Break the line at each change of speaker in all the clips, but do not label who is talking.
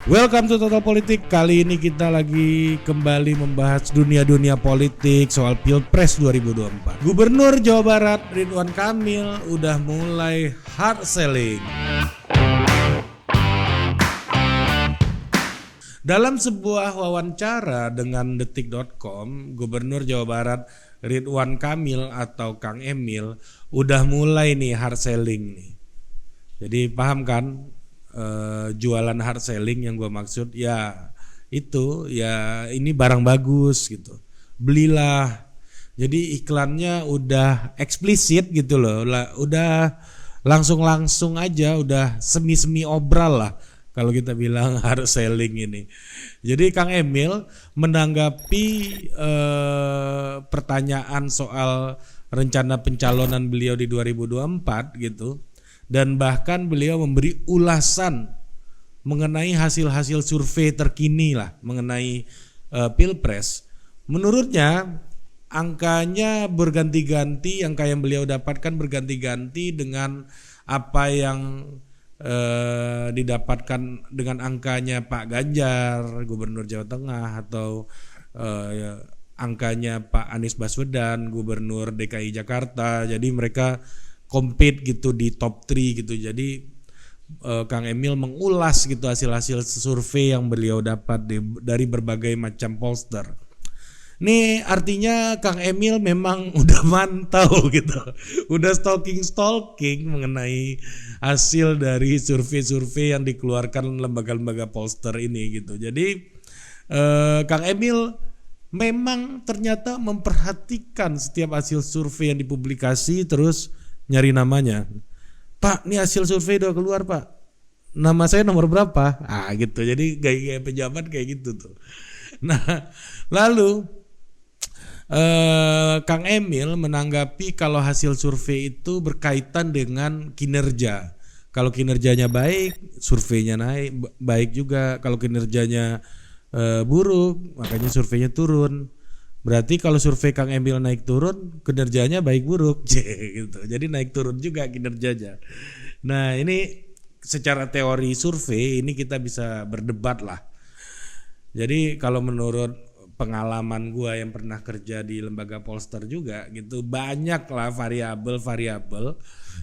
Welcome to Total Politik. Kali ini kita lagi kembali membahas dunia-dunia politik soal Pilpres 2024. Gubernur Jawa Barat Ridwan Kamil udah mulai hard selling. Dalam sebuah wawancara dengan detik.com, Gubernur Jawa Barat Ridwan Kamil atau Kang Emil udah mulai nih hard selling nih. Jadi paham kan? Jualan hard selling yang gue maksud ya itu ya ini barang bagus gitu, belilah. Jadi iklannya udah eksplisit gitu loh, udah langsung aja, udah semi obral lah kalau kita bilang hard selling ini. Jadi Kang Emil menanggapi pertanyaan soal rencana pencalonan beliau di 2024 gitu. Dan bahkan beliau memberi ulasan mengenai hasil-hasil survei terkini lah mengenai Pilpres. Menurutnya angkanya berganti-ganti, angka yang beliau dapatkan berganti-ganti dengan apa yang didapatkan dengan angkanya Pak Ganjar, Gubernur Jawa Tengah, atau angkanya Pak Anies Baswedan, Gubernur DKI Jakarta. Jadi mereka compete gitu di top 3 gitu. Jadi Kang Emil mengulas gitu hasil-hasil survei yang beliau dapat dari berbagai macam pollster. Nih artinya Kang Emil memang udah mantau gitu, udah stalking mengenai hasil dari survei-survei yang dikeluarkan lembaga-lembaga pollster ini gitu. Jadi Kang Emil memang ternyata memperhatikan setiap hasil survei yang dipublikasi, terus nyari namanya. Pak, ini hasil survei udah keluar Pak, nama saya nomor berapa? Gitu. Jadi gaya pejabat kayak gitu tuh. Nah lalu Kang Emil menanggapi kalau hasil survei itu berkaitan dengan kinerja. Kalau kinerjanya baik, surveinya naik baik juga. Kalau kinerjanya buruk, makanya surveinya turun. Berarti kalau survei Kang Emil naik turun, kinerjanya baik buruk gitu. Jadi naik turun juga kinerjanya. Nah ini secara teori survei ini kita bisa berdebat lah. Jadi kalau menurut pengalaman gue yang pernah kerja di lembaga pollster juga gitu, banyak lah variabel-variabel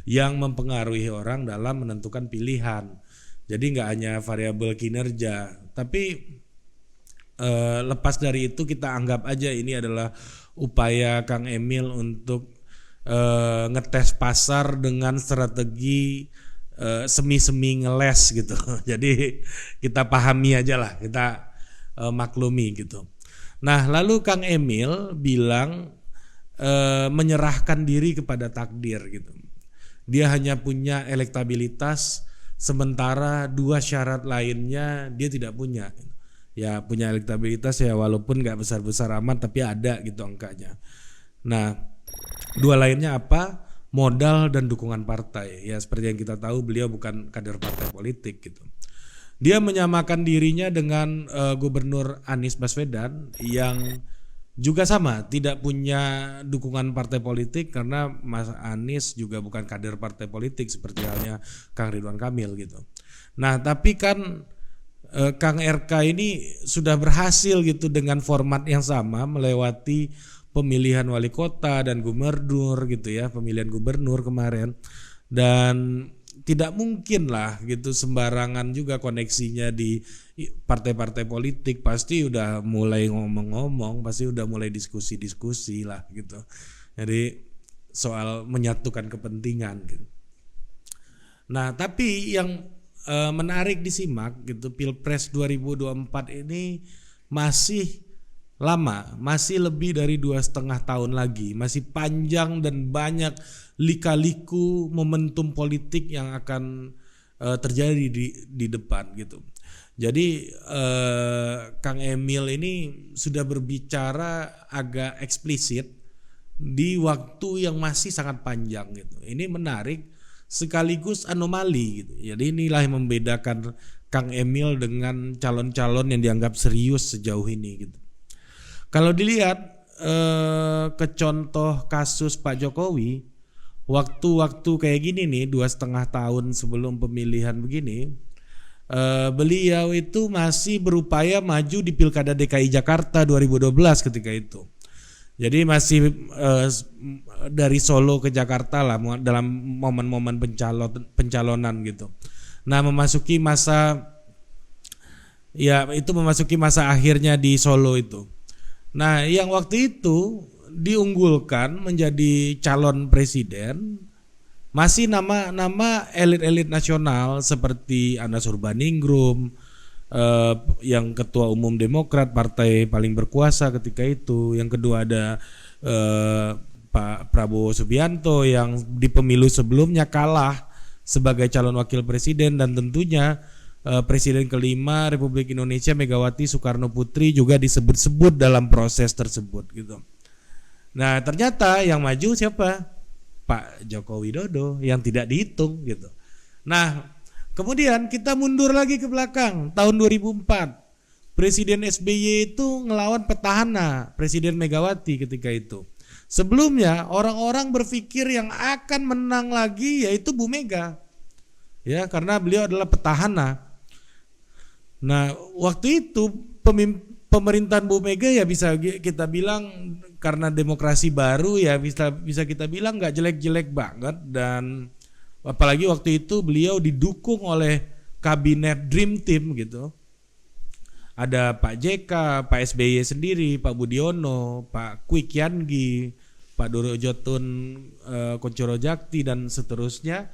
yang mempengaruhi orang dalam menentukan pilihan. Jadi nggak hanya variabel kinerja, tapi lepas dari itu kita anggap aja ini adalah upaya Kang Emil untuk ngetes pasar dengan strategi semi ngeles gitu. Jadi kita pahami aja lah, kita maklumi gitu. Nah lalu Kang Emil bilang menyerahkan diri kepada takdir gitu. Dia hanya punya elektabilitas, sementara 2 syarat lainnya dia tidak punya. Ya punya elektabilitas ya walaupun gak besar-besar amat tapi ada gitu angkanya. Nah 2 lainnya apa? Modal dan dukungan partai. Ya seperti yang kita tahu beliau bukan kader partai politik gitu. Dia menyamakan dirinya dengan Gubernur Anies Baswedan yang juga sama tidak punya dukungan partai politik karena Mas Anies juga bukan kader partai politik seperti halnya Kang Ridwan Kamil gitu. Nah tapi kan Kang RK ini sudah berhasil gitu dengan format yang sama melewati pemilihan wali kota dan gubernur gitu ya, pemilihan gubernur kemarin, dan tidak mungkin lah gitu sembarangan juga koneksinya di partai-partai politik, pasti udah mulai ngomong-ngomong, pasti udah mulai diskusi-diskusi lah gitu. Jadi soal menyatukan kepentingan gitu. Nah tapi yang menarik disimak gitu, Pilpres 2024 ini masih lama, masih lebih dari 2,5 tahun lagi, masih panjang dan banyak lika-liku momentum politik yang akan terjadi di depan gitu. Jadi Kang Emil ini sudah berbicara agak eksplisit di waktu yang masih sangat panjang gitu. Ini menarik sekaligus anomali gitu. Jadi inilah yang membedakan Kang Emil dengan calon-calon yang dianggap serius sejauh ini gitu. Kalau dilihat ke contoh kasus Pak Jokowi, waktu-waktu kayak gini nih 2,5 tahun sebelum pemilihan begini, beliau itu masih berupaya maju di Pilkada DKI Jakarta 2012 ketika itu. Jadi masih dari Solo ke Jakarta lah dalam momen-momen pencalonan gitu. Nah, memasuki masa akhirnya di Solo itu. Nah, yang waktu itu diunggulkan menjadi calon presiden masih nama-nama elit-elit nasional seperti Anas Urbaningrum, yang ketua umum Demokrat, partai paling berkuasa ketika itu. Yang kedua ada Pak Prabowo Subianto yang di pemilu sebelumnya kalah sebagai calon wakil presiden, dan tentunya Presiden kelima Republik Indonesia Megawati Soekarno Putri juga disebut-sebut dalam proses tersebut gitu. Nah, ternyata yang maju siapa? Pak Joko Widodo yang tidak dihitung gitu. Nah, kemudian kita mundur lagi ke belakang tahun 2004. Presiden SBY itu ngelawan petahana Presiden Megawati ketika itu. Sebelumnya orang-orang berpikir yang akan menang lagi yaitu Bu Mega. Ya, karena beliau adalah petahana. Nah, waktu itu pemerintahan Bu Mega ya bisa kita bilang karena demokrasi baru ya bisa kita bilang nggak jelek-jelek banget, dan apalagi waktu itu beliau didukung oleh kabinet Dream Team gitu. Ada Pak JK, Pak SBY sendiri, Pak Budiono, Pak Kwik Kiangi, Pak Doro Jotun Kuncoro Jakti dan seterusnya.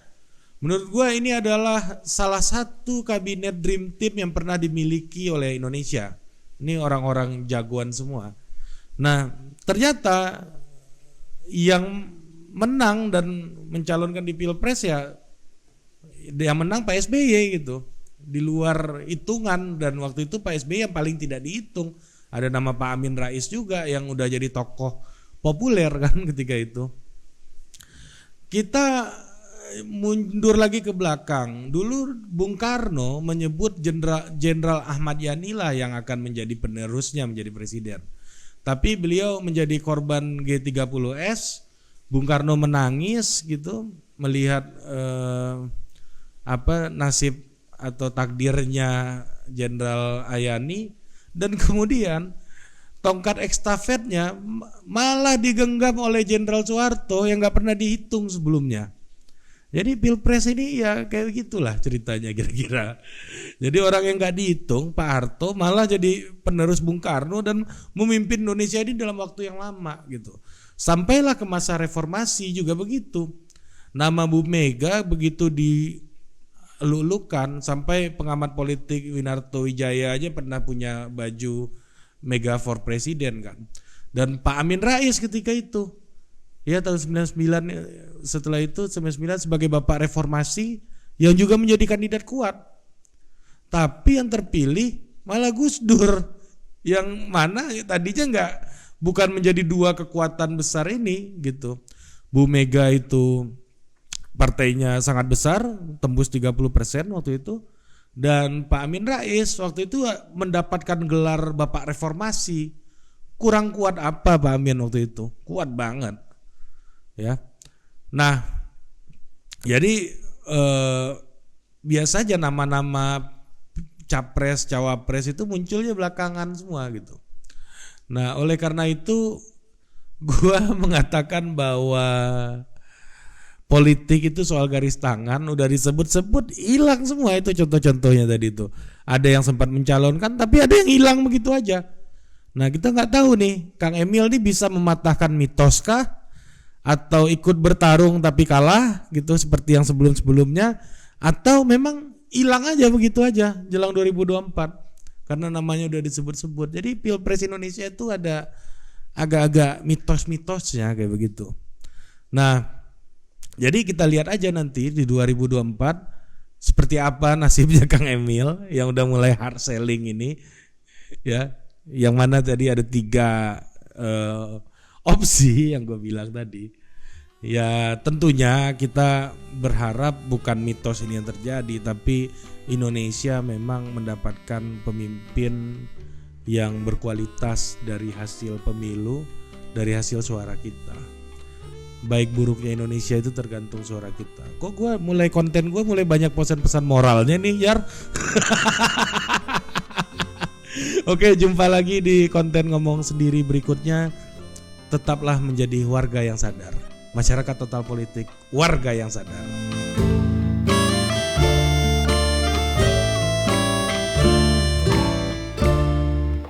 Menurut gue ini adalah salah satu kabinet Dream Team yang pernah dimiliki oleh Indonesia. Ini orang-orang jagoan semua. Nah, ternyata yang menang dan mencalonkan di Pilpres ya yang menang Pak SBY gitu. Di luar hitungan, dan waktu itu Pak SBY yang paling tidak dihitung. Ada nama Pak Amin Rais juga yang udah jadi tokoh populer kan ketika itu. Kita mundur lagi ke belakang. Dulu Bung Karno menyebut Jenderal Ahmad Yani lah yang akan menjadi penerusnya menjadi presiden. Tapi beliau menjadi korban G30S. Bung Karno menangis gitu melihat nasib atau takdirnya Jenderal Ayani, dan kemudian tongkat estafetnya malah digenggam oleh Jenderal Soeharto yang nggak pernah dihitung sebelumnya. Jadi Pilpres ini ya kayak gitulah ceritanya kira-kira. Jadi orang yang nggak dihitung, Pak Harto, malah jadi penerus Bung Karno dan memimpin Indonesia ini dalam waktu yang lama gitu. Sampailah ke masa reformasi juga begitu. Nama Bu Mega begitu dilulukan, sampai pengamat politik Winarto Wijaya aja pernah punya baju Mega for Presiden kan. Dan Pak Amin Rais ketika itu. Ya tahun 99, setelah itu 99 sebagai bapak reformasi yang juga menjadi kandidat kuat. Tapi yang terpilih malah Gus Dur, yang mana tadinya bukan menjadi dua kekuatan besar ini gitu. Bu Mega itu partainya sangat besar, tembus 30% waktu itu, dan Pak Amin Rais waktu itu mendapatkan gelar bapak reformasi. Kurang kuat apa Pak Amin waktu itu? Kuat banget. Ya, nah, jadi biasa aja nama-nama capres, cawapres itu munculnya belakangan semua gitu. Nah, oleh karena itu, gua mengatakan bahwa politik itu soal garis tangan, udah disebut-sebut hilang semua itu contoh-contohnya tadi itu. Ada yang sempat mencalonkan, tapi ada yang hilang begitu aja. Nah, kita nggak tahu nih, Kang Emil nih bisa mematahkan mitos kah? Atau ikut bertarung tapi kalah gitu seperti yang sebelum-sebelumnya, atau memang hilang aja begitu aja jelang 2024 karena namanya udah disebut-sebut. Jadi Pilpres Indonesia itu ada agak-agak mitos-mitosnya kayak begitu. Nah, jadi kita lihat aja nanti di 2024 seperti apa nasibnya Kang Emil yang udah mulai hard selling ini ya, yang mana tadi ada 3 opsi yang gue bilang tadi. Ya tentunya kita berharap bukan mitos ini yang terjadi, tapi Indonesia memang mendapatkan pemimpin yang berkualitas dari hasil pemilu, dari hasil suara kita. baik buruknya Indonesia itu tergantung suara kita. Kok konten gue mulai banyak pesan-pesan moralnya nih, Yar. Oke, jumpa lagi di konten ngomong sendiri berikutnya. Tetaplah menjadi warga yang sadar. Masyarakat Total Politik, warga yang sadar.